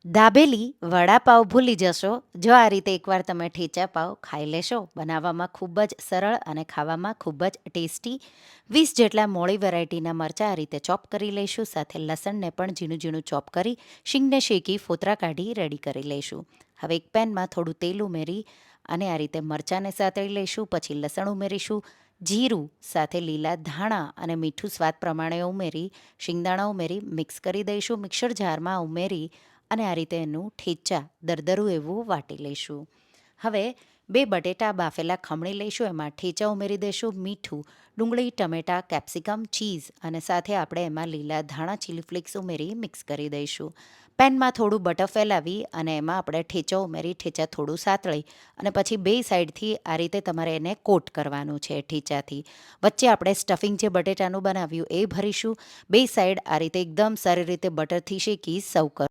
દાબેલી વડાપાવ ભૂલી જશો જો આ રીતે એકવાર તમે ઠેચા પાવ ખાઈ લેશો. બનાવવામાં ખૂબ જ સરળ અને ખાવામાં ખૂબ જ ટેસ્ટી. 20 જેટલા મોળી વેરાયટીના મરચાં આ રીતે ચોપ કરી લઈશું. સાથે લસણને પણ ઝીણું ઝીણું ચોપ કરી શીંગને શેકી ફોતરા કાઢી રેડી કરી લઈશું. હવે એક પેનમાં થોડું તેલ ઉમેરી અને આ રીતે મરચાંને સાતળી લઈશું. પછી લસણ ઉમેરીશું, જીરું સાથે લીલા ધાણા અને મીઠું સ્વાદ પ્રમાણે ઉમેરી શિંગદાણા ઉમેરી મિક્સ કરી દઈશું. મિક્સર જારમાં ઉમેરી અને આ રીતે એનું ઠેચા દરદરું એવું વાટી લઈશું. હવે 2 બટેટા બાફેલા ખમણી લઈશું. એમાં ઠેચા ઉમેરી દઈશું, મીઠું, ડુંગળી, ટમેટાં, કેપ્સિકમ, ચીઝ અને સાથે આપણે એમાં લીલા ધાણા ચીલી ફ્લેક્સ ઉમેરી મિક્સ કરી દઈશું. પેનમાં થોડું બટર ફેલાવી અને એમાં આપણે ઠેચા ઉમેરી ઠેચા થોડું સાતળી અને પછી 2 સાઈડથી આ રીતે તમારે એને કોટ કરવાનું છે ઠેચાથી. વચ્ચે આપણે સ્ટફિંગ જે બટેટાનું બનાવ્યું એ ભરીશું. 2 સાઈડ આ રીતે એકદમ સારી રીતે બટરથી શેકી સર્વ કરો.